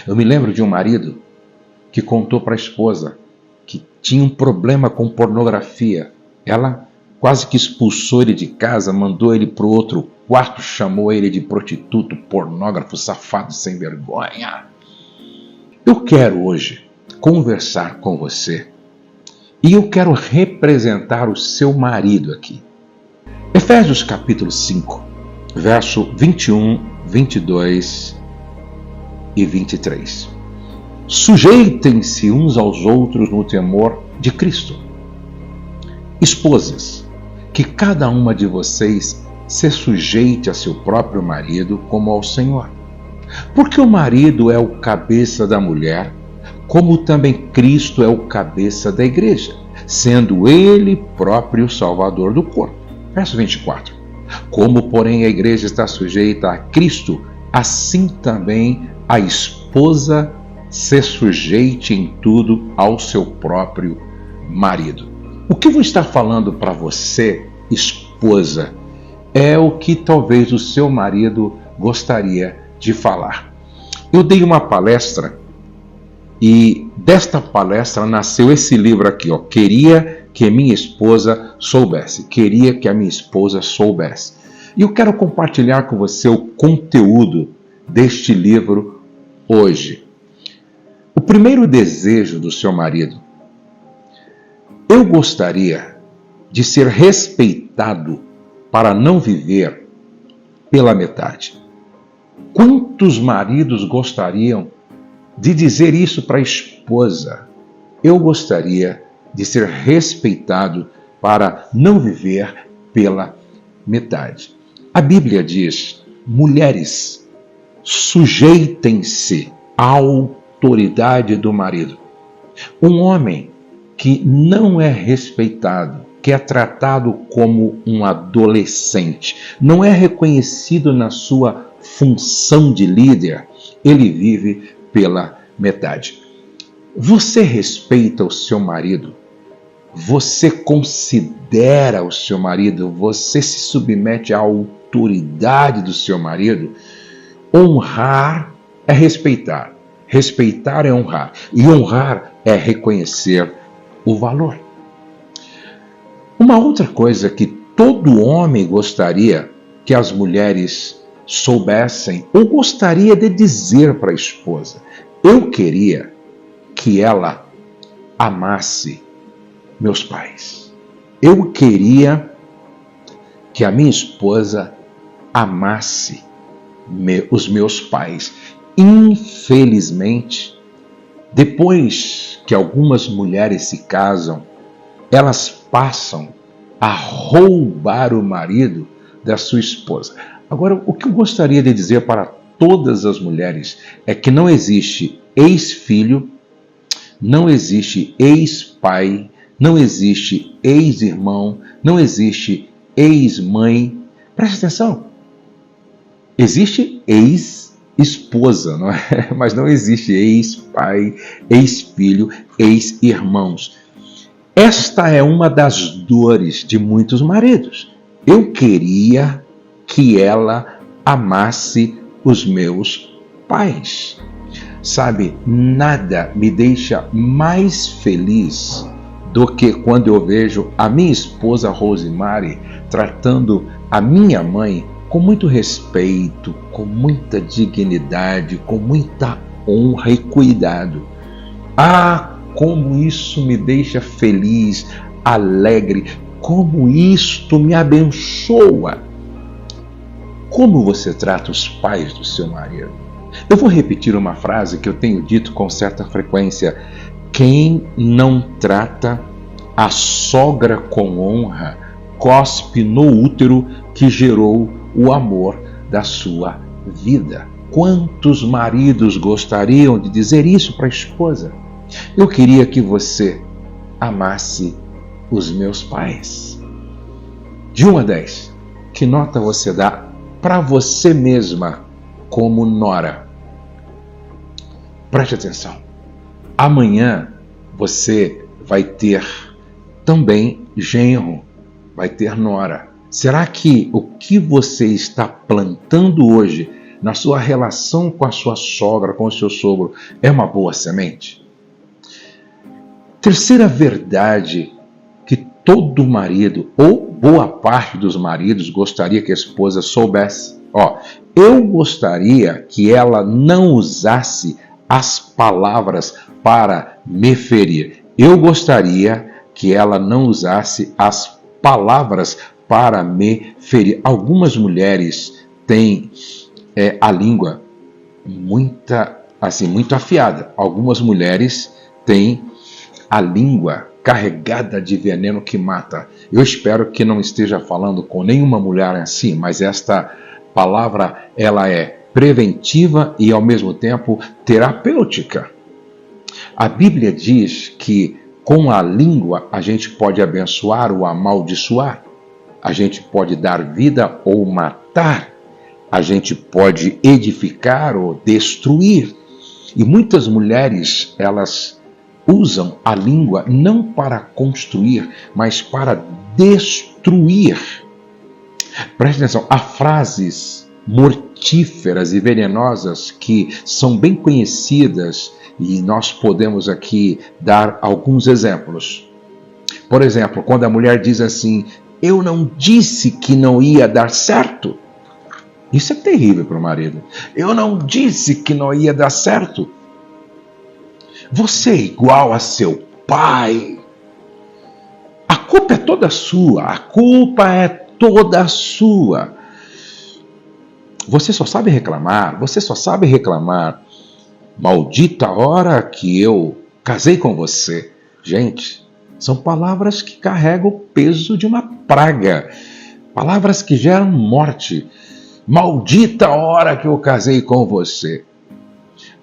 Eu me lembro de um marido que contou para a esposa que tinha um problema com pornografia. Ela quase que expulsou ele de casa, mandou ele para o outro quarto, chamou ele de prostituto, pornógrafo, safado, sem vergonha. Eu quero hoje conversar com você e eu quero representar o seu marido aqui. Efésios capítulo 5, verso 21, 22 e 23. Sujeitem-se uns aos outros no temor de Cristo. Esposas, que cada uma de vocês se sujeite a seu próprio marido como ao Senhor. Porque o marido é o cabeça da mulher, como também Cristo é o cabeça da igreja, sendo ele próprio o salvador do corpo. Verso 24. Como, porém, a igreja está sujeita a Cristo, assim também a esposa se sujeite em tudo ao seu próprio marido. O que vou estar falando para você, esposa, é o que talvez o seu marido gostaria de falar. Eu dei uma palestra e desta palestra nasceu esse livro aqui, ó. Queria que minha esposa soubesse. Queria que a minha esposa soubesse. E eu quero compartilhar com você o conteúdo deste livro hoje. O primeiro desejo do seu marido. Eu gostaria de ser respeitado para não viver pela metade. Quantos maridos gostariam de dizer isso para a esposa? Eu gostaria de ser respeitado para não viver pela metade. A Bíblia diz: mulheres, sujeitem-se à autoridade do marido. Um homem que não é respeitado, que é tratado como um adolescente, não é reconhecido na sua função de líder, ele vive pela metade. Você respeita o seu marido? Você considera o seu marido? Você se submete à autoridade do seu marido? Honrar é respeitar. Respeitar é honrar. E honrar é reconhecer o valor. Uma outra coisa que todo homem gostaria que as mulheres soubessem, ou gostaria de dizer para a esposa: eu queria que ela amasse meus pais. Eu queria que a minha esposa amasse os meus pais. Infelizmente, depois que algumas mulheres se casam, elas passam a roubar o marido da sua esposa. Agora, o que eu gostaria de dizer para todas as mulheres é que não existe ex-filho, não existe ex-pai, não existe ex-irmão, não existe ex-mãe. Preste atenção. Existe ex-esposa, não é? Mas não existe ex-pai, ex-filho, ex-irmãos. Esta é uma das dores de muitos maridos. Eu queria que ela amasse os meus pais. Sabe, nada me deixa mais feliz do que quando eu vejo a minha esposa Rosemary tratando a minha mãe com muito respeito, com muita dignidade, com muita honra e cuidado. Ah, como isso me deixa feliz, alegre, como isto me abençoa. Como você trata os pais do seu marido? Eu vou repetir uma frase que eu tenho dito com certa frequência: quem não trata a sogra com honra, cospe no útero que gerou o amor da sua vida. Quantos maridos gostariam de dizer isso para a esposa? Eu queria que você amasse os meus pais. De 1 a 10, que nota você dá para você mesma como nora? Preste atenção. Amanhã você vai ter também genro, vai ter nora. Será que o que você está plantando hoje na sua relação com a sua sogra, com o seu sogro, é uma boa semente? Terceira verdade que todo marido, ou boa parte dos maridos, gostaria que a esposa soubesse. Eu gostaria que ela não usasse as palavras para me ferir. Eu gostaria que ela não usasse as palavras para me ferir. Algumas mulheres têm a língua muito afiada. Algumas mulheres têm a língua carregada de veneno que mata. Eu espero que não esteja falando com nenhuma mulher assim, mas esta palavra ela é preventiva e ao mesmo tempo terapêutica. A Bíblia diz que com a língua a gente pode abençoar ou amaldiçoar, a gente pode dar vida ou matar, a gente pode edificar ou destruir. E muitas mulheres, elas usam a língua não para construir, mas para destruir. Preste atenção, há frases mortíferas e venenosas que são bem conhecidas e nós podemos aqui dar alguns exemplos. Por exemplo, quando a mulher diz assim: eu não disse que não ia dar certo. Isso é terrível para o marido. Eu não disse que não ia dar certo. Você é igual a seu pai. A culpa é toda sua. A culpa é toda sua. Você só sabe reclamar. Você só sabe reclamar. Maldita hora que eu casei com você. Gente, são palavras que carregam o peso de uma praga. Palavras que geram morte. Maldita hora que eu casei com você.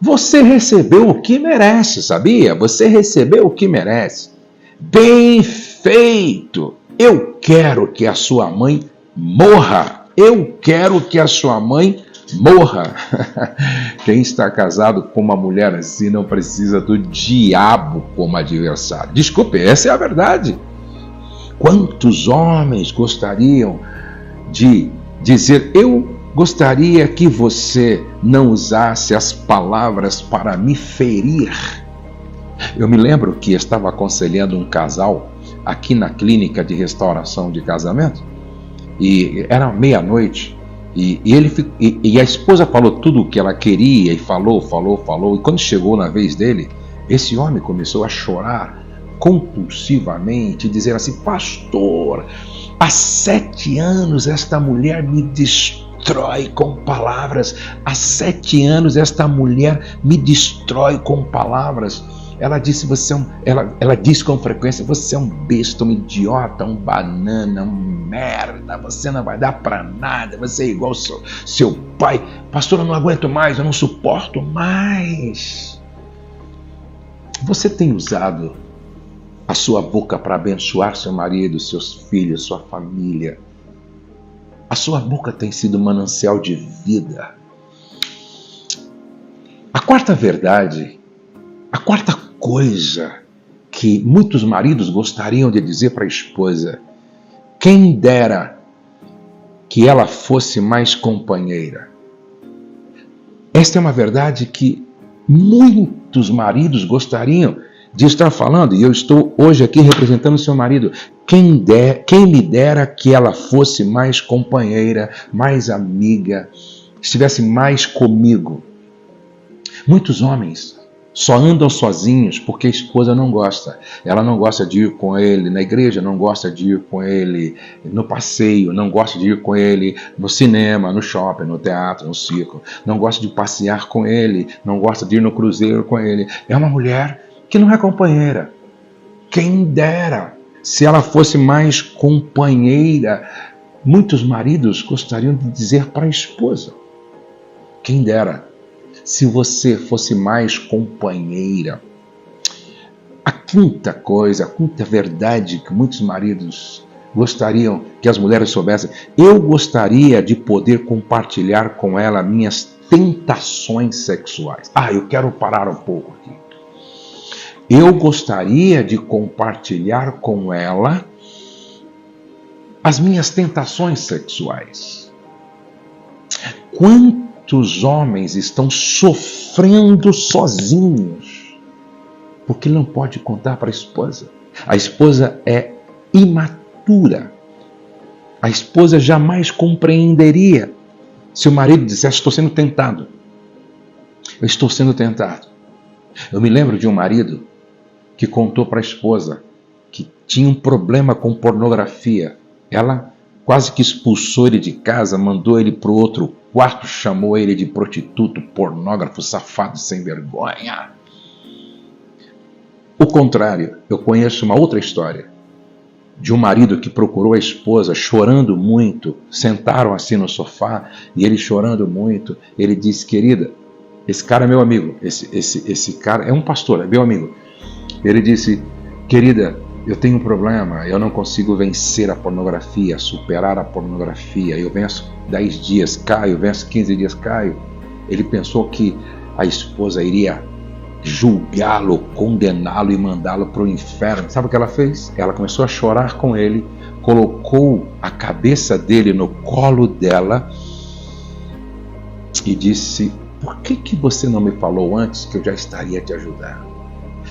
Você recebeu o que merece, sabia? Você recebeu o que merece. Bem feito! Eu quero que a sua mãe morra. Eu quero que a sua mãe morra. Quem está casado com uma mulher assim não precisa do diabo como adversário. Desculpe, essa é a verdade. Quantos homens gostariam de dizer: eu gostaria que você não usasse as palavras para me ferir. Eu me lembro que estava aconselhando um casal aqui na clínica de restauração de casamento e era meia-noite e a esposa falou tudo o que ela queria e falou e quando chegou na vez dele, esse homem começou a chorar compulsivamente, dizer assim: pastor, há 7 anos esta mulher me destrói com palavras. Há 7 anos esta mulher me destrói com palavras. Ela disse: ela diz com frequência: você é um besta, um idiota, um banana, um merda, você não vai dar para nada, você é igual ao seu pai. Pastor, eu não aguento mais, eu não suporto mais. Você tem usado a sua boca para abençoar seu marido, seus filhos, sua família? A sua boca tem sido um manancial de vida. A quarta verdade, a quarta coisa que muitos maridos gostariam de dizer para a esposa: quem dera que ela fosse mais companheira. Esta é uma verdade que muitos maridos gostariam de estar falando, e eu estou hoje aqui representando seu marido. Quem me dera que ela fosse mais companheira, mais amiga, estivesse mais comigo. Muitos homens só andam sozinhos porque a esposa não gosta. Ela não gosta de ir com ele na igreja, não gosta de ir com ele no passeio, não gosta de ir com ele no cinema, no shopping, no teatro, no circo, não gosta de passear com ele, não gosta de ir no cruzeiro com ele. É uma mulher que não é companheira. Quem dera se ela fosse mais companheira. Muitos maridos gostariam de dizer para a esposa: quem dera se você fosse mais companheira. A quinta coisa, a quinta verdade que muitos maridos gostariam que as mulheres soubessem: eu gostaria de poder compartilhar com ela minhas tentações sexuais. Eu quero parar um pouco aqui. Eu gostaria de compartilhar com ela as minhas tentações sexuais. Quantos Quantos homens estão sofrendo sozinhos porque ele não pode contar para a esposa? A esposa é imatura. A esposa jamais compreenderia se o marido dissesse: estou sendo tentado. Eu estou sendo tentado. Eu me lembro de um marido que contou para a esposa que tinha um problema com pornografia. Ela quase que expulsou ele de casa, mandou ele para o outro quarto, chamou ele de prostituto, pornógrafo, safado, sem vergonha. O contrário, eu conheço uma outra história de um marido que procurou a esposa chorando muito. Sentaram assim no sofá e ele chorando muito. Ele disse: querida, esse cara é meu amigo, esse cara é um pastor, é meu amigo. Ele disse: querida, eu tenho um problema, eu não consigo vencer a pornografia, superar a pornografia. Eu venço 10 dias, caio, venço 15 dias, caio. Ele pensou que a esposa iria julgá-lo, condená-lo e mandá-lo para o inferno. Sabe o que ela fez? Ela começou a chorar com ele, colocou a cabeça dele no colo dela e disse: por que você não me falou antes, que eu já estaria te ajudando?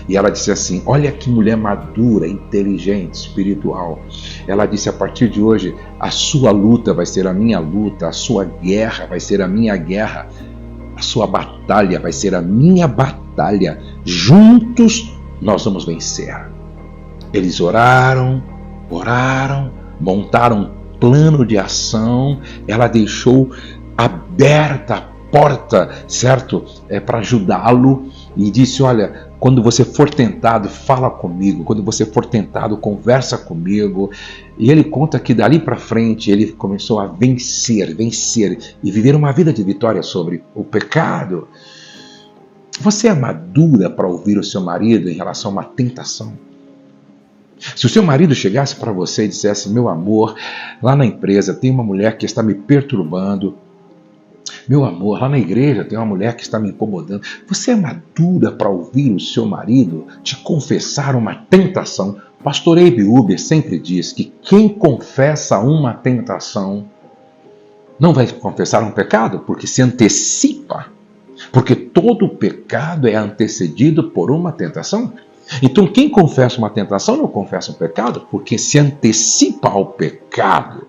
E ela disse assim: olha que mulher madura, inteligente, espiritual. Ela disse: a partir de hoje, a sua luta vai ser a minha luta, a sua guerra vai ser a minha guerra, a sua batalha vai ser a minha batalha. Juntos nós vamos vencer. Eles oraram, montaram um plano de ação. Ela deixou aberta a porta, certo? Para ajudá-lo, e disse: olha, quando você for tentado, fala comigo. Quando você for tentado, conversa comigo. E ele conta que dali para frente ele começou a vencer e viver uma vida de vitória sobre o pecado. Você é madura para ouvir o seu marido em relação a uma tentação? Se o seu marido chegasse para você e dissesse: meu amor, lá na empresa tem uma mulher que está me perturbando. Meu amor, lá na igreja tem uma mulher que está me incomodando. Você é madura para ouvir o seu marido te confessar uma tentação? Pastor Abe Uber sempre diz que quem confessa uma tentação não vai confessar um pecado, porque se antecipa. Porque todo pecado é antecedido por uma tentação. Então quem confessa uma tentação não confessa um pecado, porque se antecipa ao pecado.